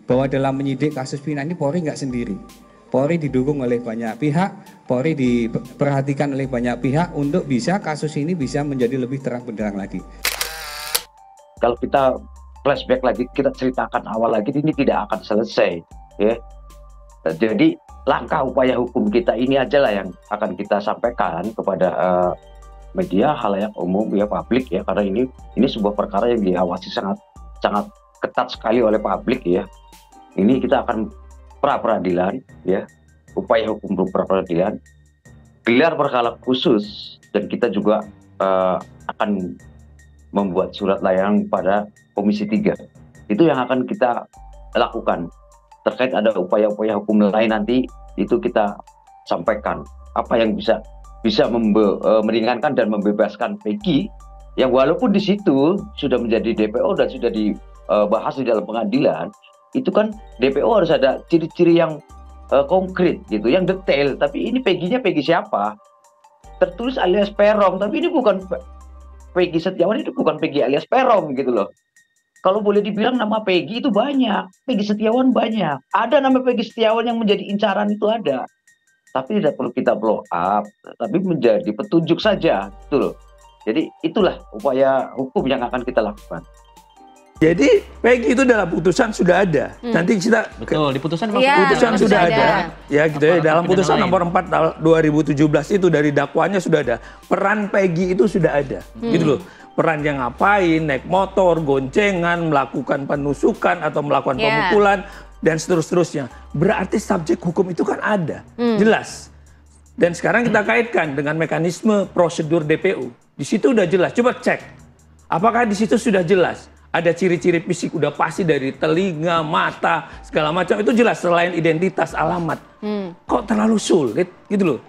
bahwa dalam menyidik kasus Vina ini Polri nggak sendiri. Polri didukung oleh banyak pihak, Polri diperhatikan oleh banyak pihak untuk bisa kasus ini bisa menjadi lebih terang benderang lagi. Kalau kita flashback lagi, kita ceritakan awal lagi, ini tidak akan selesai, ya. Jadi langkah upaya hukum kita ini aja lah yang akan kita sampaikan kepada media, halayak umum, ya, publik, ya, karena ini sebuah perkara yang diawasi sangat ketat sekali oleh publik, ya. Ini kita akan pra-peradilan, ya, upaya hukum pra-peradilan, gelar perkara khusus, dan kita juga akan membuat surat layanan pada Komisi 3. Itu yang akan kita lakukan. Terkait ada upaya-upaya hukum lain nanti, itu kita sampaikan apa yang bisa meringankan dan membebaskan Peggy, yang walaupun di situ sudah menjadi DPO dan sudah dibahas di dalam pengadilan, itu kan DPO harus ada ciri-ciri yang konkret gitu, yang detail. Tapi ini Peggy-nya Peggy siapa? Tertulis alias Peron, tapi ini bukan Peggy Setiawan, itu bukan Peggy alias Peron gitu loh. Kalau boleh dibilang nama Peggy itu banyak, Peggy Setiawan banyak. Ada nama Peggy Setiawan yang menjadi incaran, itu ada. Tapi tidak perlu kita blow up, tapi menjadi petunjuk saja gitu loh. Jadi itulah upaya hukum yang akan kita lakukan. Jadi Peggy itu dalam putusan sudah ada. Nanti kita betul di putusan putusan sudah ada. Ya gitu ya, dalam putusan nomor 4 tahun 2017 itu dari dakwaannya sudah ada. Peran Peggy itu sudah ada. Gitu loh. Peran yang ngapain, naik motor, goncengan, melakukan penusukan atau melakukan pemukulan dan seterusnya. Berarti subjek hukum itu kan ada. Jelas. Dan sekarang kita kaitkan dengan mekanisme prosedur DPU. Di situ udah jelas. Coba cek. Apakah di situ sudah jelas? Ada ciri-ciri fisik udah pasti dari telinga, mata, segala macam. Itu jelas selain identitas, alamat. Kok terlalu sulit gitu loh.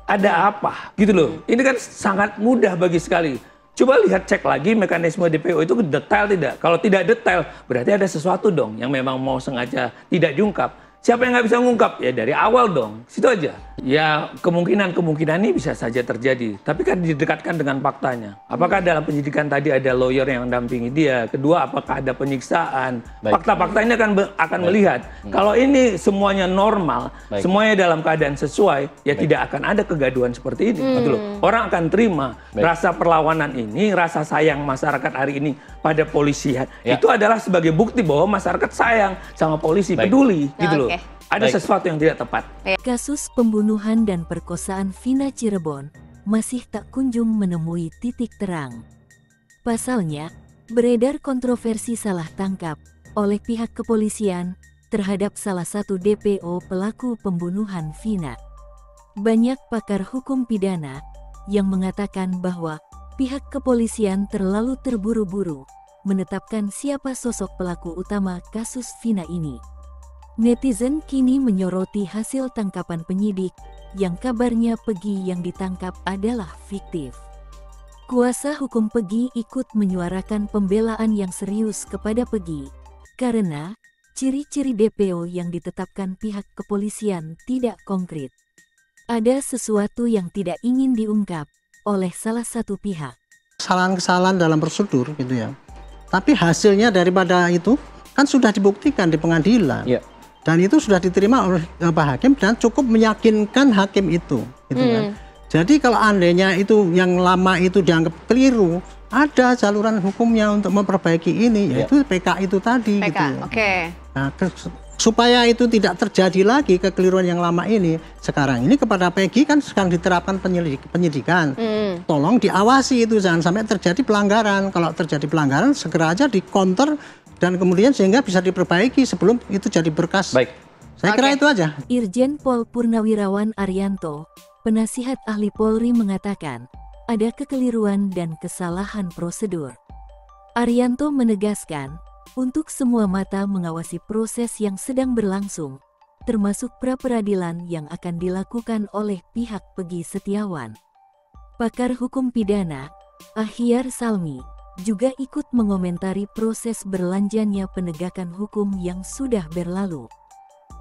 Ada apa gitu loh. Ini kan sangat mudah bagi sekali. Coba lihat, cek lagi mekanisme DPO itu detail tidak. Kalau tidak detail berarti ada sesuatu dong yang memang mau sengaja tidak diungkap. Siapa yang nggak bisa mengungkap? Ya dari awal dong, situ aja. Ya kemungkinan ini bisa saja terjadi. Tapi kan didekatkan dengan faktanya. Apakah dalam penyidikan tadi ada lawyer yang mendampingi dia? Kedua, apakah ada penyiksaan? Fakta-fakta ini akan melihat. Kalau ini semuanya normal, semuanya dalam keadaan sesuai, ya tidak akan ada kegaduhan seperti ini. Gitu loh. Orang akan terima rasa perlawanan ini, rasa sayang masyarakat hari ini pada polisi. Itu adalah sebagai bukti bahwa masyarakat sayang sama polisi, peduli, gitu loh. Ada sesuatu yang tidak tepat. Kasus pembunuhan dan perkosaan Vina Cirebon masih tak kunjung menemui titik terang. Pasalnya, beredar kontroversi salah tangkap oleh pihak kepolisian terhadap salah satu DPO pelaku pembunuhan Vina. Banyak pakar hukum pidana yang mengatakan bahwa pihak kepolisian terlalu terburu-buru menetapkan siapa sosok pelaku utama kasus Vina ini. Netizen kini menyoroti hasil tangkapan penyidik yang kabarnya Peggy yang ditangkap adalah fiktif. Kuasa hukum Peggy ikut menyuarakan pembelaan yang serius kepada Peggy karena ciri-ciri DPO yang ditetapkan pihak kepolisian tidak konkret. Ada sesuatu yang tidak ingin diungkap oleh salah satu pihak. Kesalahan-kesalahan dalam prosedur gitu ya. Tapi hasilnya daripada itu kan sudah dibuktikan di pengadilan. Dan itu sudah diterima oleh Pak Hakim dan cukup meyakinkan hakim itu, gitu kan. Jadi kalau andainya itu yang lama itu dianggap keliru, ada saluran hukumnya untuk memperbaiki ini, yaitu PK itu tadi. PK, gitu. Nah, supaya itu tidak terjadi lagi kekeliruan yang lama ini, sekarang ini kepada Peggy kan sedang diterapkan penyidikan. Tolong diawasi itu, jangan sampai terjadi pelanggaran. Kalau terjadi pelanggaran, segera aja di counter dan kemudian sehingga bisa diperbaiki sebelum itu jadi berkas. Saya kira itu aja. Irjen Pol Purnawirawan Arianto, penasihat ahli Polri, mengatakan ada kekeliruan dan kesalahan prosedur. Arianto menegaskan untuk semua mata mengawasi proses yang sedang berlangsung, termasuk pra-peradilan yang akan dilakukan oleh pihak Peggy Setiawan. Pakar hukum pidana, Ahyar Salmi, juga ikut mengomentari proses berlanjutnya penegakan hukum yang sudah berlalu.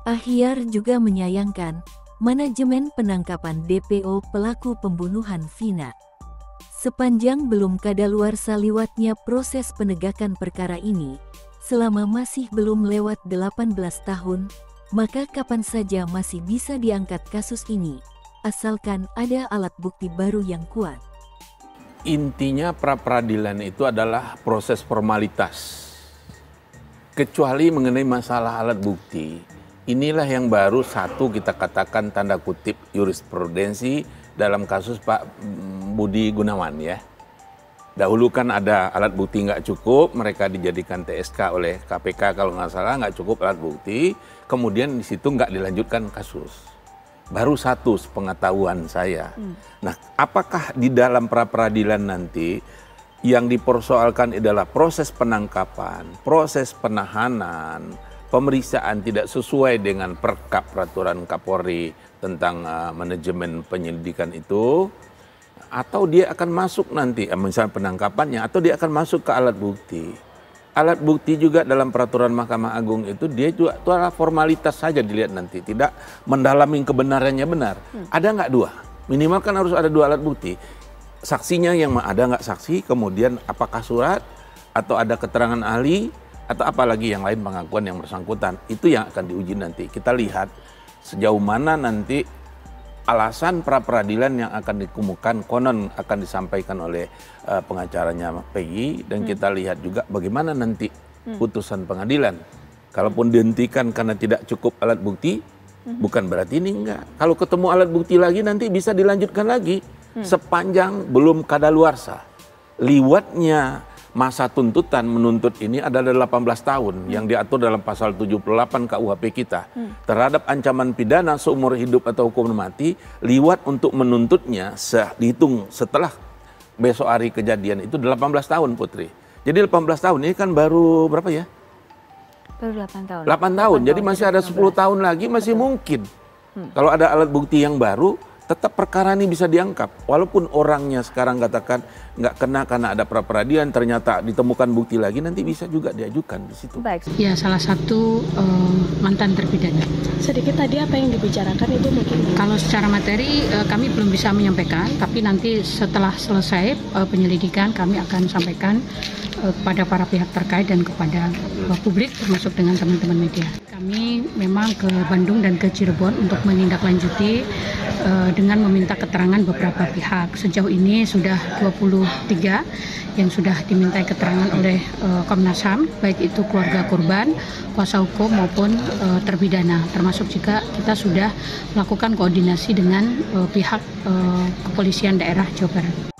Ahyar juga menyayangkan manajemen penangkapan DPO pelaku pembunuhan Vina. Sepanjang belum kadaluarsa liwatnya proses penegakan perkara ini, Selama masih belum lewat 18 tahun, maka kapan saja masih bisa diangkat kasus ini, asalkan ada alat bukti baru yang kuat. Intinya pra-peradilan itu adalah proses formalitas. Kecuali mengenai masalah alat bukti, inilah yang baru satu kita katakan tanda kutip jurisprudensi dalam kasus Pak Budi Gunawan ya. Dahulu kan ada alat bukti nggak cukup, mereka dijadikan TSK oleh KPK kalau nggak salah, nggak cukup alat bukti, kemudian di situ nggak dilanjutkan kasus. Baru satu sepengetahuan saya. Nah, apakah di dalam pra-peradilan nanti yang dipersoalkan adalah proses penangkapan, proses penahanan, pemeriksaan tidak sesuai dengan peraturan Kapolri tentang manajemen penyelidikan itu, atau dia akan masuk nanti, misalnya penangkapannya, atau dia akan masuk ke alat bukti. Alat bukti juga dalam peraturan Mahkamah Agung itu dia juga itu adalah formalitas saja dilihat nanti, tidak mendalami kebenarannya benar. Ada nggak dua? Minimal kan harus ada dua alat bukti. Saksinya yang ada nggak saksi, kemudian apakah surat, atau ada keterangan ahli, atau apalagi yang lain pengakuan yang bersangkutan. Itu yang akan diuji nanti. Kita lihat sejauh mana nanti alasan pra-peradilan yang akan dikemukakan konon akan disampaikan oleh pengacaranya Peggy, dan kita lihat juga bagaimana nanti putusan pengadilan. Kalaupun dihentikan karena tidak cukup alat bukti, bukan berarti ini enggak. Kalau ketemu alat bukti lagi nanti bisa dilanjutkan lagi sepanjang belum kadaluarsa. Liwatnya masa tuntutan menuntut ini adalah 18 tahun yang diatur dalam pasal 78 KUHP kita. Terhadap ancaman pidana seumur hidup atau hukuman mati, liwat untuk menuntutnya dihitung setelah besok hari kejadian itu 18 tahun, Putri. Jadi 18 tahun ini kan baru berapa ya? Baru 8 tahun. 8 tahun, jadi masih ada 10 tahun lagi masih mungkin. Kalau ada alat bukti yang baru, tetap perkara ini bisa diangkat. Walaupun orangnya sekarang katakan nggak kena karena ada pra-peradilan, ternyata ditemukan bukti lagi, nanti bisa juga diajukan di situ. Baik. Ya, salah satu mantan terpidana. Sedikit tadi apa yang dibicarakan itu mungkin? Kalau secara materi kami belum bisa menyampaikan, tapi nanti setelah selesai penyelidikan kami akan sampaikan kepada para pihak terkait dan kepada publik, termasuk dengan teman-teman media. Kami memang ke Bandung dan ke Cirebon untuk menindaklanjuti dengan meminta keterangan beberapa pihak. Sejauh ini sudah 23 yang sudah dimintai keterangan oleh Komnas HAM, baik itu keluarga korban, kuasa hukum maupun terpidana. Termasuk juga kita sudah melakukan koordinasi dengan pihak kepolisian daerah Jawa Barat.